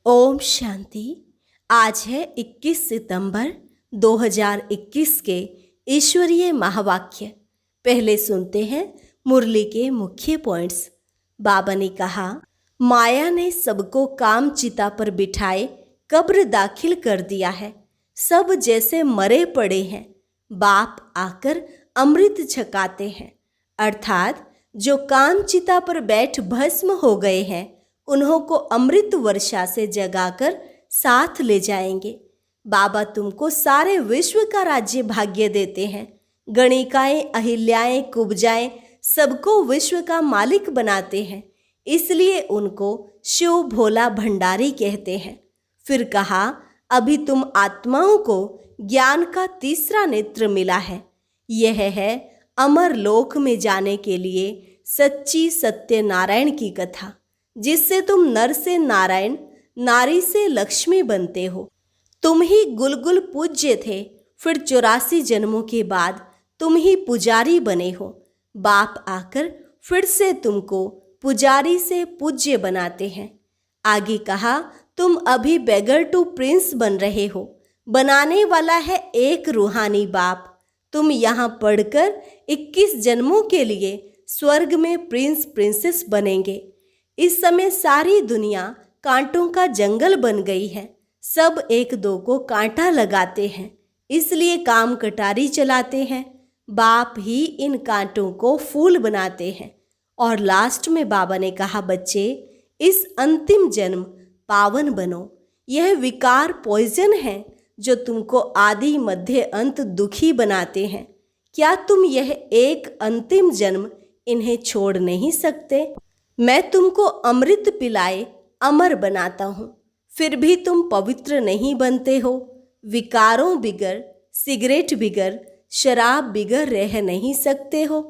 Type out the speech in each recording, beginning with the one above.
ओम शांति। आज है 21 सितंबर 2021 के ईश्वरीय महावाक्य। पहले सुनते हैं मुरली के मुख्य पॉइंट्स। बाबा ने कहा, माया ने सबको काम चिता पर बिठाए कब्र दाखिल कर दिया है। सब जैसे मरे पड़े हैं। बाप आकर अमृत छकाते हैं, अर्थात जो काम चिता पर बैठ भस्म हो गए हैं उन्हों को अमृत वर्षा से जगाकर साथ ले जाएंगे। बाबा तुमको सारे विश्व का राज्य भाग्य देते हैं। गणिकाएं, अहिल्याएं, कुब्जाएं सबको विश्व का मालिक बनाते हैं, इसलिए उनको शिव भोला भंडारी कहते हैं। फिर कहा, अभी तुम आत्माओं को ज्ञान का तीसरा नेत्र मिला है। यह है अमर लोक में जाने के लिए सच्ची सत्यनारायण की कथा, जिससे तुम नर से नारायण, नारी से लक्ष्मी बनते हो। तुम ही गुलगुल पूज्य थे, फिर 84 जन्मों के बाद तुम ही पुजारी बने हो। बाप आकर फिर से तुमको पुजारी से पूज्य बनाते हैं। आगे कहा, तुम अभी बेगर टू प्रिंस बन रहे हो। बनाने वाला है एक रूहानी बाप। तुम यहाँ पढ़कर 21 जन्मों के लिए स्वर्ग में प्रिंस प्रिंसेस बनेंगे। इस समय सारी दुनिया कांटों का जंगल बन गई है। सब एक दो को कांटा लगाते हैं, इसलिए काम कटारी चलाते हैं। बाप ही इन कांटों को फूल बनाते हैं। और लास्ट में बाबा ने कहा, बच्चे इस अंतिम जन्म पावन बनो। यह विकार पॉइजन है जो तुमको आदि मध्य अंत दुखी बनाते हैं। क्या तुम यह एक अंतिम जन्म इन्हें छोड़ नहीं सकते? मैं तुमको अमृत पिलाए अमर बनाता हूँ, फिर भी तुम पवित्र नहीं बनते हो। विकारों बिगर, सिगरेट बिगर, शराब बिगर रह नहीं सकते हो।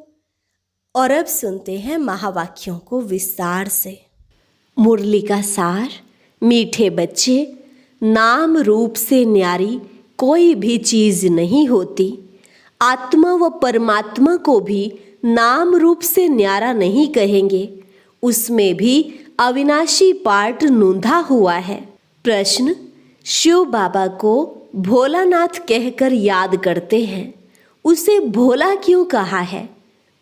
और अब सुनते हैं महावाक्यों को विस्तार से। मुरली का सार। मीठे बच्चे, नाम रूप से न्यारी कोई भी चीज नहीं होती। आत्मा व परमात्मा को भी नाम रूप से न्यारा नहीं कहेंगे। उसमें भी अविनाशी पार्ट नूंधा हुआ है। प्रश्न, शिव बाबा को भोलानाथ कहकर याद करते हैं, उसे भोला क्यों कहा है?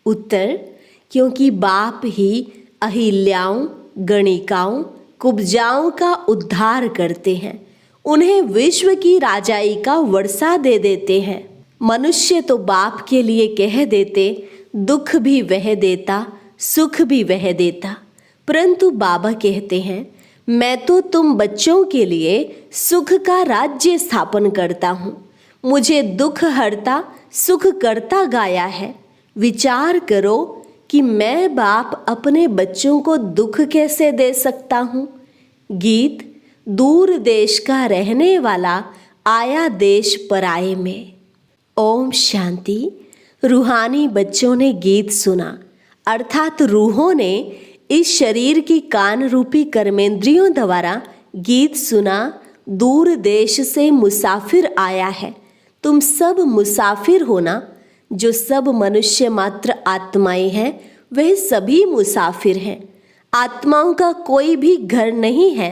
उत्तर, क्योंकि बाप ही अहिल्याओं, गणिकाओं, कुब्जाओं का उद्धार करते हैं। उन्हें विश्व की राजाई का वर्षा दे देते हैं। मनुष्य तो बाप के लिए कह देते, दुख भी वह देता, सुख भी वह देता, परंतु बाबा कहते हैं, मैं तो तुम बच्चों के लिए सुख का राज्य स्थापन करता हूँ। मुझे दुख हरता, सुख करता गाया है। विचार करो कि मैं बाप अपने बच्चों को दुख कैसे दे सकता हूँ। गीत, दूर देश का रहने वाला आया देश पराए में। ओम शांति। रूहानी बच्चों ने गीत सुना, अर्थात रूहों ने इस शरीर की कान रूपी कर्मेंद्रियों द्वारा गीत सुना। दूर देश से मुसाफिर आया है। तुम सब मुसाफिर हो ना। जो सब मनुष्य मात्र आत्माएं हैं, वह सभी मुसाफिर हैं। आत्माओं का कोई भी घर नहीं है।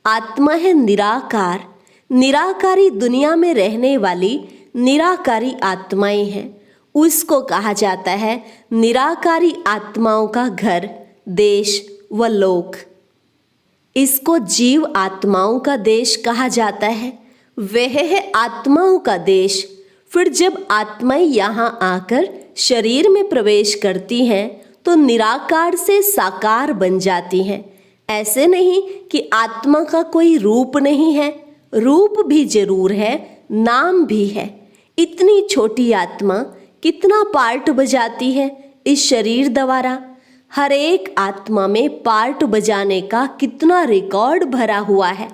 आत्मा है निराकार। निराकारी दुनिया में रहने वाली निराकारी आत्माएं हैं। उसको कहा जाता है निराकारी आत्माओं का घर, देश व लोक। इसको जीव आत्माओं का देश कहा जाता है। वह है आत्माओं का देश। फिर जब आत्माएं यहाँ आकर शरीर में प्रवेश करती हैं तो निराकार से साकार बन जाती हैं। ऐसे नहीं कि आत्मा का कोई रूप नहीं है। रूप भी जरूर है, नाम भी है। इतनी छोटी आत्मा कितना पार्ट बजाती है इस शरीर द्वारा। हर एक आत्मा में पार्ट बजाने का कितना रिकॉर्ड भरा हुआ है।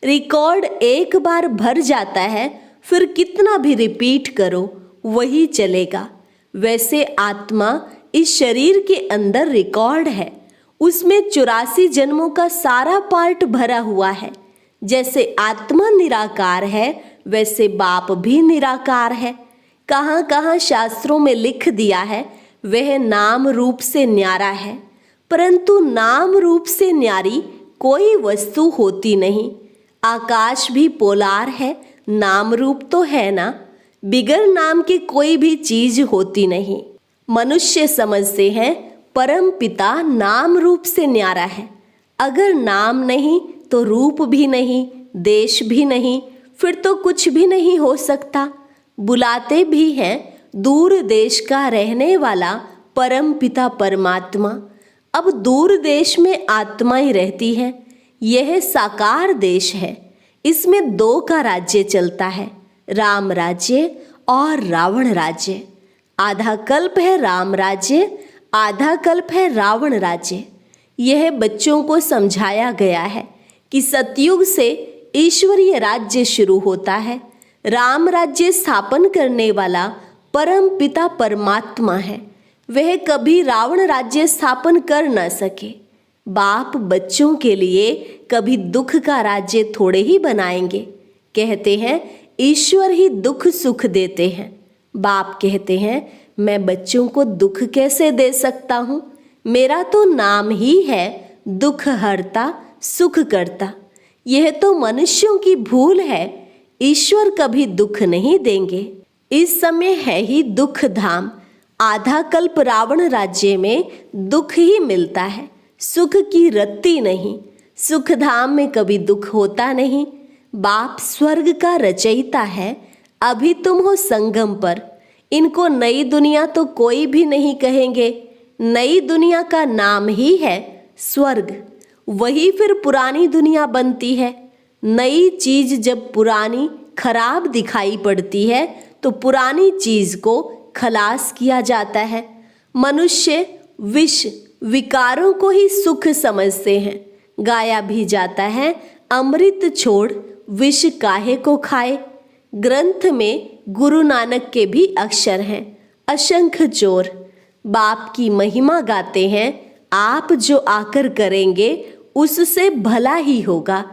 रिकॉर्ड एक बार भर जाता है, फिर कितना भी रिपीट करो वही चलेगा। वैसे आत्मा इस शरीर के अंदर रिकॉर्ड है। उसमें 84 जन्मों का सारा पार्ट भरा हुआ है। जैसे आत्मा निराकार है, वैसे बाप भी निराकार है। कहाँ कहाँ शास्त्रों में लिख दिया है वह नाम रूप से न्यारा है, परंतु नाम रूप से न्यारी कोई वस्तु होती नहीं। आकाश भी पोलार है, नाम रूप तो है ना। बिगर नाम के कोई भी चीज होती नहीं। मनुष्य समझते हैं परम पिता नाम रूप से न्यारा है। अगर नाम नहीं तो रूप भी नहीं, देश भी नहीं, फिर तो कुछ भी नहीं हो सकता। बुलाते भी हैं दूर देश का रहने वाला परम पिता परमात्मा। अब दूर देश में आत्मा ही रहती है। यह साकार देश है। इसमें दो का राज्य चलता है, राम राज्य और रावण राज्य। आधा कल्प है राम राज्य, आधा कल्प है रावण राज्य। यह बच्चों को समझाया गया है कि सतयुग से ईश्वरीय राज्य शुरू होता है। राम राज्य स्थापन करने वाला परम पिता परमात्मा है। वह कभी रावण राज्य स्थापन कर न सके। बाप बच्चों के लिए कभी दुख का राज्य थोड़े ही बनाएंगे। कहते हैं ईश्वर ही दुख सुख देते हैं। बाप कहते हैं मैं बच्चों को दुख कैसे दे सकता हूँ? मेरा तो नाम ही है दुख हरता सुख करता। यह तो मनुष्यों की भूल है। ईश्वर कभी दुख नहीं देंगे। इस समय है ही दुख धाम। आधा कल्प रावण राज्य में दुख ही मिलता है, सुख की रत्ती नहीं। सुख धाम में कभी दुख होता नहीं। बाप स्वर्ग का रचयिता है। अभी तुम हो संगम पर। इनको नई दुनिया तो कोई भी नहीं कहेंगे। नई दुनिया का नाम ही है स्वर्ग। वही फिर पुरानी दुनिया बनती है। नई चीज जब पुरानी खराब दिखाई पड़ती है तो पुरानी चीज को खलास किया जाता है। मनुष्य विष विकारों को ही सुख समझते हैं। गाया भी जाता है अमृत छोड़ विष काहे को खाए। ग्रंथ में गुरु नानक के भी अक्षर हैं, असंख चोर। बाप की महिमा गाते हैं, आप जो आकर करेंगे उससे भला ही होगा।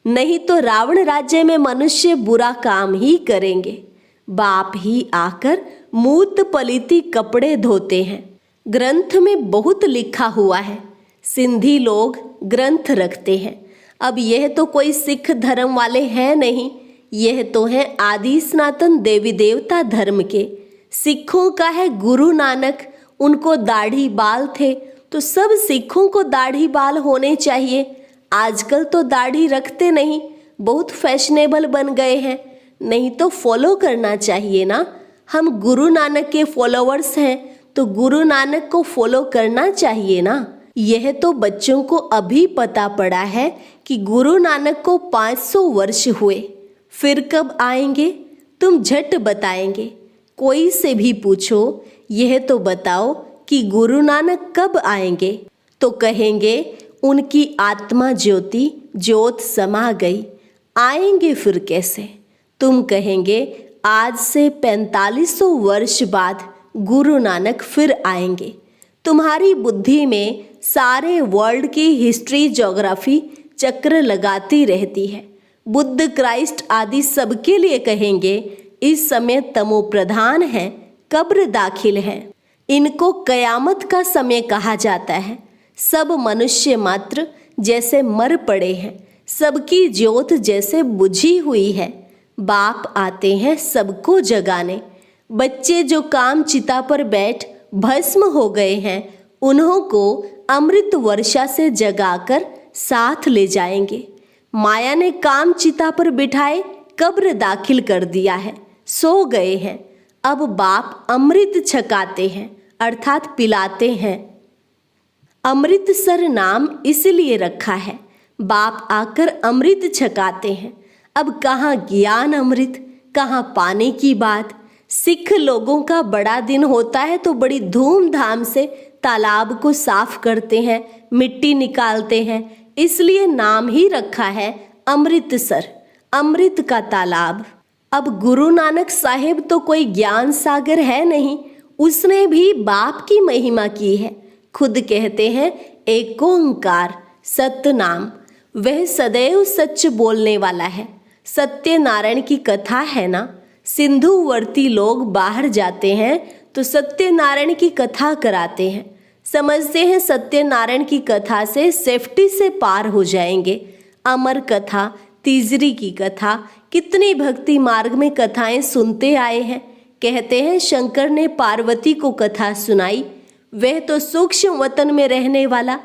नहीं तो रावण राज्य में मनुष्य बुरा काम ही करेंगे। बाप ही आकर मूत पलीती कपड़े धोते हैं। ग्रंथ में बहुत लिखा हुआ है। सिंधी लोग ग्रंथ रखते हैं। अब यह तो कोई सिख धर्म वाले हैं नहीं। यह तो है आदि सनातन देवी देवता धर्म के। सिखों का है गुरु नानक। उनको दाढ़ी बाल थे तो सब सिखों को दाढ़ी बाल होने चाहिए। आजकल तो दाढ़ी रखते नहीं, बहुत फैशनेबल बन गए हैं। नहीं तो फॉलो करना चाहिए ना। हम गुरु नानक के फॉलोअर्स हैं तो गुरु नानक को फॉलो करना चाहिए ना। यह तो बच्चों को अभी पता पड़ा है कि गुरु नानक को 500 वर्ष हुए। फिर कब आएंगे? तुम झट बताएंगे। कोई से भी पूछो यह तो बताओ कि गुरु नानक कब आएंगे, तो कहेंगे उनकी आत्मा ज्योति ज्योत समा गई। आएंगे फिर कैसे? तुम कहेंगे आज से 4500 वर्ष बाद गुरु नानक फिर आएंगे। तुम्हारी बुद्धि में सारे वर्ल्ड की हिस्ट्री ज्योग्राफी चक्र लगाती रहती है। बुद्ध क्राइस्ट आदि सबके लिए कहेंगे इस समय तमो प्रधान है, कब्र दाखिल है। इनको कयामत का समय कहा जाता है। सब मनुष्य मात्र जैसे मर पड़े हैं, सबकी ज्योत जैसे बुझी हुई है। बाप आते हैं सबको जगाने। बच्चे जो काम चिता पर बैठ भस्म हो गए हैं उन्हों को अमृत वर्षा से जगाकर साथ ले जाएंगे। माया ने काम चिता पर बिठाए कब्र दाखिल कर दिया है, सो गए हैं। अब बाप अमृत छकाते हैं अर्थात पिलाते हैं। अमृतसर नाम इसलिए रखा है, बाप आकर अमृत छकाते हैं। अब कहाँ ज्ञान अमृत, कहाँ पाने की बात। सिख लोगों का बड़ा दिन होता है तो बड़ी धूमधाम से तालाब को साफ करते हैं, मिट्टी निकालते हैं। इसलिए नाम ही रखा है अमृतसर, अमृत का तालाब। अब गुरु नानक साहिब तो कोई ज्ञान सागर है नहीं, उसने भी बाप की महिमा की है। खुद कहते हैं एक ओंकार सत्य नाम, वह सदैव सच बोलने वाला है। सत्यनारायण की कथा है ना, सिंधुवर्ती लोग बाहर जाते हैं तो सत्यनारायण की कथा कराते हैं। समझते हैं सत्यनारायण की कथा से सेफ्टी से पार हो जाएंगे। अमर कथा, तीजरी की कथा, कितनी भक्ति मार्ग में कथाएं सुनते आए हैं। कहते हैं शंकर ने पार्वती को कथा सुनाई, वह तो सूक्ष्म वतन में रहने वाला,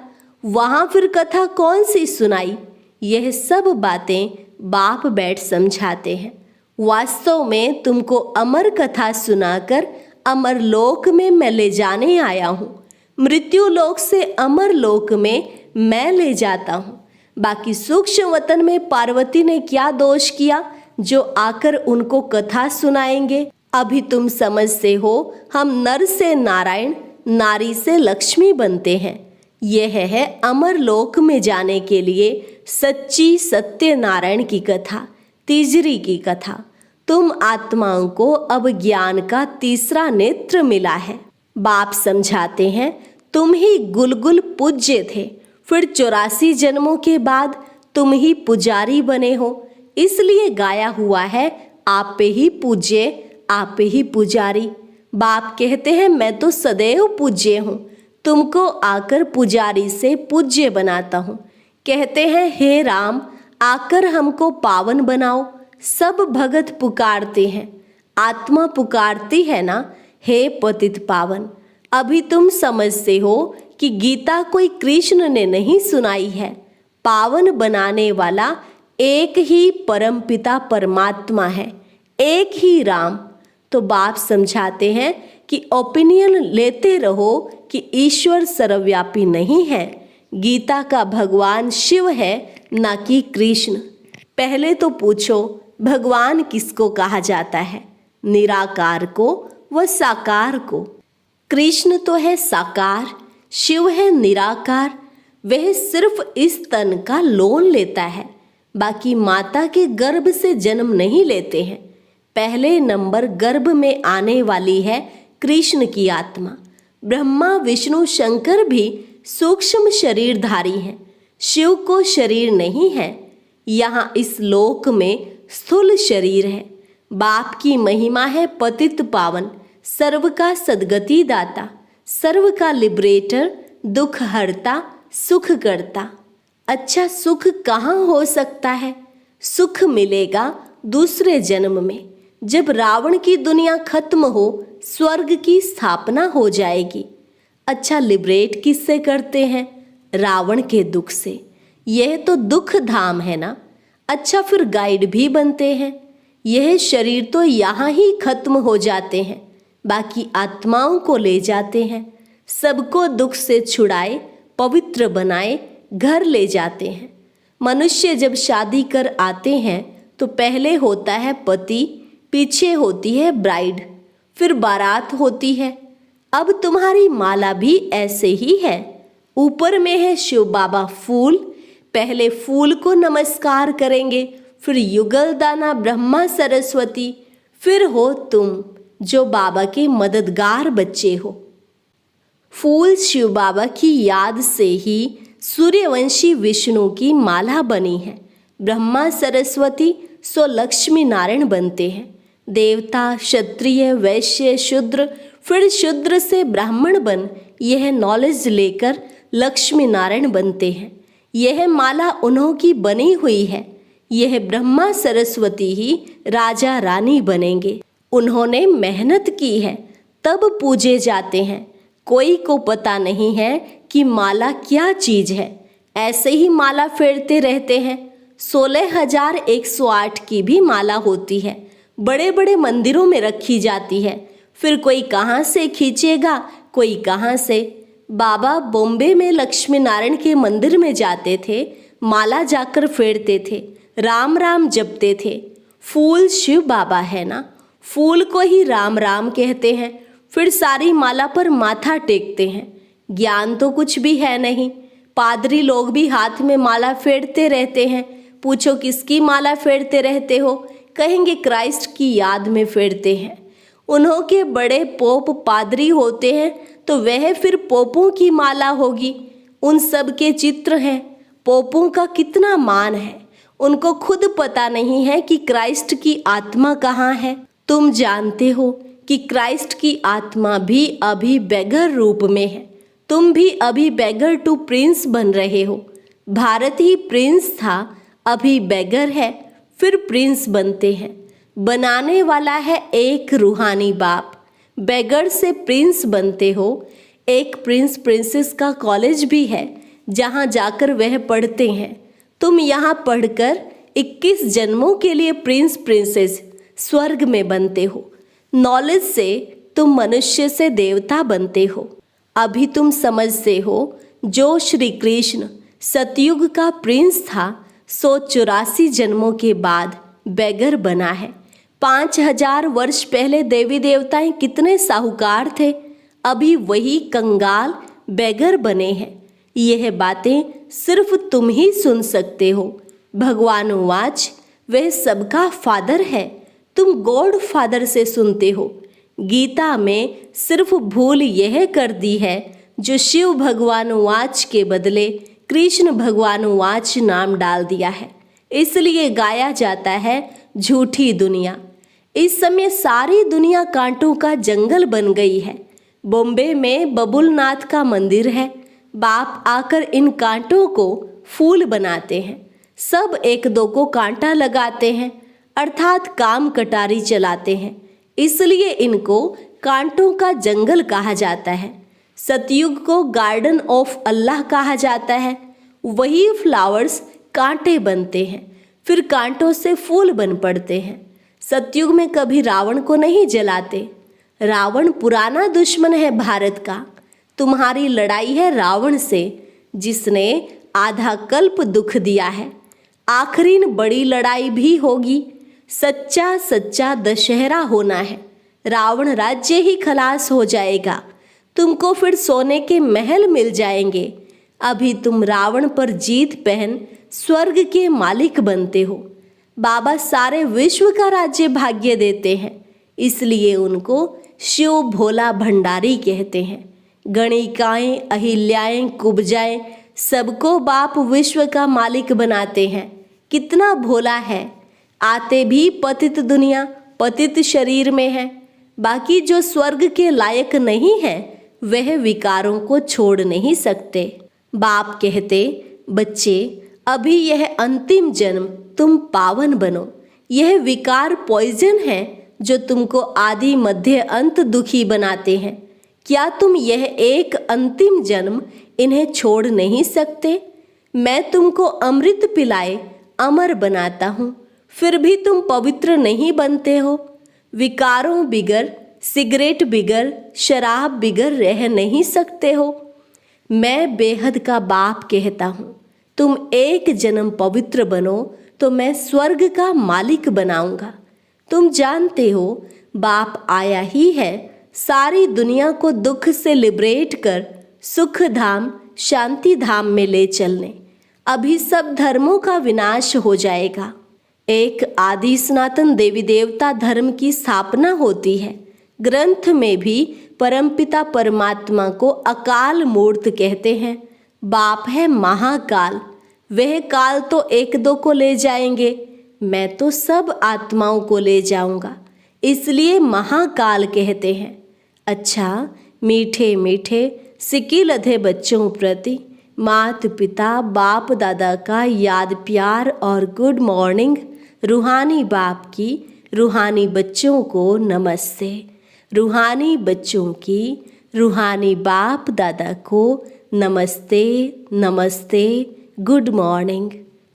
वहां फिर कथा कौन सी सुनाई। यह सब बातें बाप बैठ समझाते हैं। वास्तव में तुमको अमर कथा सुनाकर अमर लोक में मैं ले जाने आया हूँ। मृत्यु लोक से अमर लोक में मैं ले जाता हूँ। बाकी सूक्ष्म वतन में पार्वती ने क्या दोष किया जो आकर उनको कथा सुनाएंगे। अभी तुम समझते हो हम नर से नारायण, नारी से लक्ष्मी बनते हैं। यह है अमर लोक में जाने के लिए सच्ची सत्यनारायण की कथा, तीजरी की कथा। तुम आत्माओं को अब ज्ञान का तीसरा नेत्र मिला है। बाप समझाते हैं तुम ही गुलगुल पूज्य थे, फिर 84 जन्मों के बाद तुम ही पुजारी बने हो। इसलिए गाया हुआ है आप पे ही पूज्य, आप पे ही पुजारी। बाप कहते हैं मैं तो सदैव पूज्य हूँ, तुमको आकर पुजारी से पूज्य बनाता हूँ। कहते हैं हे राम आकर हमको पावन बनाओ। सब भगत पुकारते हैं, आत्मा पुकारती है ना, हे पतित पावन। अभी तुम समझते हो कि गीता कोई कृष्ण ने नहीं सुनाई है। पावन बनाने वाला एक ही परमपिता परमात्मा है, एक ही राम। तो बाप समझाते हैं कि ओपिनियन लेते रहो कि ईश्वर सर्वव्यापी नहीं है। गीता का भगवान शिव है, ना कि कृष्ण। पहले तो पूछो भगवान किसको कहा जाता है, निराकार को व साकार को। कृष्ण तो है साकार, शिव है निराकार। वह सिर्फ इस तन का लोन लेता है, बाकी माता के गर्भ से जन्म नहीं लेते हैं। पहले नंबर गर्भ में आने वाली है कृष्ण की आत्मा। ब्रह्मा विष्णु शंकर भी सूक्ष्म शरीरधारी हैं, शिव को शरीर नहीं है। यहाँ इस लोक में स्थूल शरीर है। बाप की महिमा है पतित पावन, सर्व का सद्गति दाता, सर्व का लिबरेटर, दुख हरता, सुख करता। अच्छा सुख कहाँ हो सकता है? सुख मिलेगा दूसरे जन्म में, जब रावण की दुनिया खत्म हो, स्वर्ग की स्थापना हो जाएगी। अच्छा लिबरेट किससे करते हैं? रावण के दुख से। यह तो दुख धाम है ना। अच्छा फिर गाइड भी बनते हैं। यह शरीर तो यहाँ ही खत्म हो जाते हैं, बाकी आत्माओं को ले जाते हैं, सबको दुख से छुड़ाए, पवित्र बनाए, घर ले जाते हैं। मनुष्य जब शादी कर आते हैं तो पहले होता है पति, पीछे होती है ब्राइड, फिर बारात होती है। अब तुम्हारी माला भी ऐसे ही है। ऊपर में है शिव बाबा फूल, पहले फूल को नमस्कार करेंगे, फिर युगल दाना ब्रह्मा सरस्वती, फिर हो तुम जो बाबा के मददगार बच्चे हो। फूल शिव बाबा की याद से ही सूर्यवंशी विष्णु की माला बनी है। ब्रह्मा सरस्वती सो लक्ष्मी नारायण बनते हैं। देवता, क्षत्रिय, वैश्य, शूद्र, फिर शूद्र से ब्राह्मण बन यह नॉलेज लेकर लक्ष्मी नारायण बनते हैं। यह माला उन्हों की बनी हुई है। यह ब्रह्मा सरस्वती ही राजा रानी बनेंगे। उन्होंने मेहनत की है, तब पूजे जाते हैं। कोई को पता नहीं है कि माला क्या चीज है, ऐसे ही माला फेरते रहते हैं। 16,108 की भी माला होती है, बड़े बड़े मंदिरों में रखी जाती है। फिर कोई कहाँ से खींचेगा, कोई कहाँ से। बाबा बॉम्बे में लक्ष्मी नारायण के मंदिर में जाते थे, माला जाकर फेरते थे, राम राम जपते थे। फूल शिव बाबा है ना, फूल को ही राम राम कहते हैं। फिर सारी माला पर माथा टेकते हैं। ज्ञान तो कुछ भी है नहीं। पादरी लोग भी हाथ में माला फेरते रहते हैं। पूछो किसकी माला फेरते रहते हो, कहेंगे क्राइस्ट की याद में फेरते हैं। उन्हों के बड़े पोप पादरी होते हैं तो वह फिर पोपों की माला होगी। उन सब के चित्र हैं। पोपों का कितना मान है, उनको खुद पता नहीं है कि क्राइस्ट की आत्मा कहाँ है। तुम जानते हो कि क्राइस्ट की आत्मा भी अभी बेगर रूप में है। तुम भी अभी बेगर टू प्रिंस बन रहे हो। भारत ही प्रिंस था, अभी बेगर है, फिर प्रिंस बनते हैं। बनाने वाला है एक रूहानी बाप। बेगर से प्रिंस बनते हो। एक प्रिंस प्रिंसेस का कॉलेज भी है जहाँ जाकर वह पढ़ते हैं। तुम यहाँ पढ़कर 21 जन्मों के लिए प्रिंस प्रिंसेस स्वर्ग में बनते हो। नॉलेज से तुम मनुष्य से देवता बनते हो। अभी तुम समझते हो जो श्री कृष्ण सतयुग का प्रिंस था 184 जन्मों के बाद बेगर बना है। 5000 वर्ष पहले देवी देवताएं कितने साहूकार थे, अभी वही कंगाल बेगर बने हैं। यह बातें सिर्फ तुम ही सुन सकते हो। भगवान उवाच, वह सबका फादर है, तुम गॉड फादर से सुनते हो। गीता में सिर्फ भूल यह कर दी है जो शिव भगवान उवाच के बदले कृष्ण भगवान उवाच नाम डाल दिया है, इसलिए गाया जाता है झूठी दुनिया। इस समय सारी दुनिया कांटों का जंगल बन गई है। बॉम्बे में बबुलनाथ का मंदिर है। बाप आकर इन कांटों को फूल बनाते हैं। सब एक दो को कांटा लगाते हैं, अर्थात काम कटारी चलाते हैं, इसलिए इनको कांटों का जंगल कहा जाता है। सतयुग को गार्डन ऑफ अल्लाह कहा जाता है। वही फ्लावर्स कांटे बनते हैं, फिर कांटों से फूल बन पड़ते हैं। सतयुग में कभी रावण को नहीं जलाते। रावण पुराना दुश्मन है भारत का। तुम्हारी लड़ाई है रावण से, जिसने आधा कल्प दुख दिया है। आखिरी बड़ी लड़ाई भी होगी। सच्चा सच्चा दशहरा होना है। रावण राज्य ही खलास हो जाएगा। तुमको फिर सोने के महल मिल जाएंगे। अभी तुम रावण पर जीत पहन स्वर्ग के मालिक बनते हो। बाबा सारे विश्व का राज्य भाग्य देते हैं, इसलिए उनको शिव भोला भंडारी कहते हैं। गणिकाएं, अहिल्याएं, कुब्जाएं, सबको बाप विश्व का मालिक बनाते हैं। कितना भोला है। आते भी पतित दुनिया, पतित शरीर में है। बाकी जो स्वर्ग के लायक नहीं है वह विकारों को छोड़ नहीं सकते। बाप कहते, बच्चे अभी यह अंतिम जन्म तुम पावन बनो। यह विकार पॉइजन है जो तुमको आदि मध्य अंत दुखी बनाते हैं। क्या तुम यह एक अंतिम जन्म इन्हें छोड़ नहीं सकते? मैं तुमको अमृत पिलाए अमर बनाता हूँ, फिर भी तुम पवित्र नहीं बनते हो। विकारों बिगर, सिगरेट बिगर, शराब बिगर रह नहीं सकते हो। मैं बेहद का बाप कहता हूँ, तुम एक जन्म पवित्र बनो तो मैं स्वर्ग का मालिक बनाऊंगा। तुम जानते हो बाप आया ही है सारी दुनिया को दुख से लिबरेट कर सुख धाम, शांति धाम में ले चलने। अभी सब धर्मों का विनाश हो जाएगा। एक आदि सनातन देवी देवता धर्म की स्थापना होती है। ग्रंथ में भी परमपिता परमात्मा को अकाल मूर्त कहते हैं। बाप है महाकाल। वह काल तो एक दो को ले जाएंगे, मैं तो सब आत्माओं को ले जाऊंगा, इसलिए महाकाल कहते हैं। अच्छा, मीठे मीठे सिक्की लधे बच्चों प्रति मात पिता बाप दादा का याद प्यार और गुड मॉर्निंग। रूहानी बाप की रूहानी बच्चों को नमस्ते। रूहानी बच्चों की रूहानी बाप दादा को नमस्ते नमस्ते, गुड मॉर्निंग।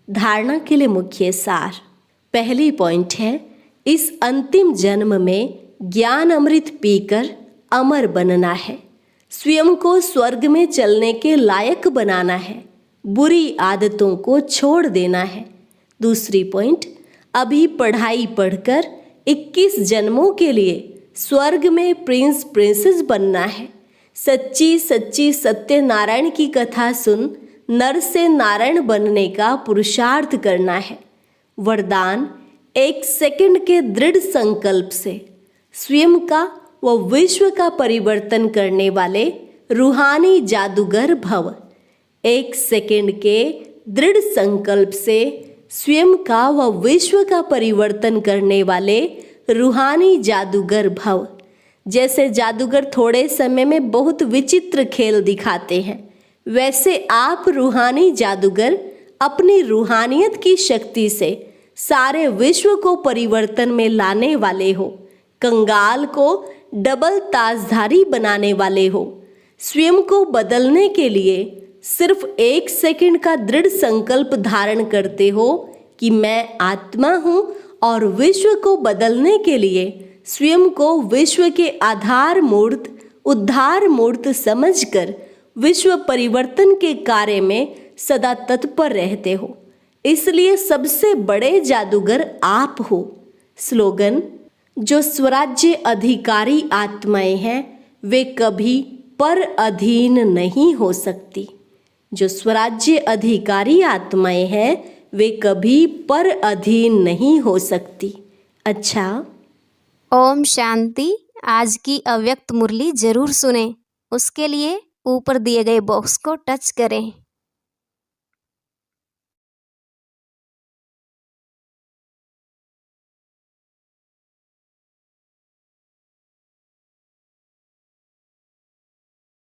धारणा के लिए मुख्य सार। पहली पॉइंट है, इस अंतिम जन्म में ज्ञान अमृत पीकर अमर बनना है। स्वयं को स्वर्ग में चलने के लायक बनाना है। बुरी आदतों को छोड़ देना है। दूसरी पॉइंट, अभी पढ़ाई पढ़कर 21 जन्मों के लिए स्वर्ग में प्रिंस प्रिंसेस बनना है। सच्ची सच्ची सत्यनारायण की कथा सुन नर से नारायण बनने का पुरुषार्थ करना है। वरदान, 1 सेकंड के दृढ़ संकल्प से स्वयं का व विश्व का परिवर्तन करने वाले रूहानी जादूगर भव। 1 सेकंड के दृढ़ संकल्प से स्वयं का व विश्व का परिवर्तन करने वाले रूहानी जादूगर भव। जैसे जादूगर थोड़े समय में बहुत विचित्र खेल दिखाते हैं, वैसे आप रूहानी जादूगर अपनी रूहानियत की शक्ति से सारे विश्व को परिवर्तन में लाने वाले हो, कंगाल को डबल ताजधारी बनाने वाले हो। स्वयं को बदलने के लिए सिर्फ 1 सेकंड का दृढ़ संकल्प धारण करते हो कि मैं आत्मा हूँ, और विश्व को बदलने के लिए स्वयं को विश्व के आधार मूर्त, उद्धार मूर्त समझकर विश्व परिवर्तन के कार्य में सदा तत्पर रहते हो। इसलिए सबसे बड़े जादूगर आप हो। स्लोगन: जो स्वराज्य अधिकारी आत्माएं हैं वे कभी पर अधीन नहीं हो सकती। जो स्वराज्य अधिकारी आत्माएं हैं वे कभी पर अधीन नहीं हो सकती। अच्छा, ओम शांति। आज की अव्यक्त मुरली जरूर सुने। उसके लिए ऊपर दिए गए बॉक्स को टच करें।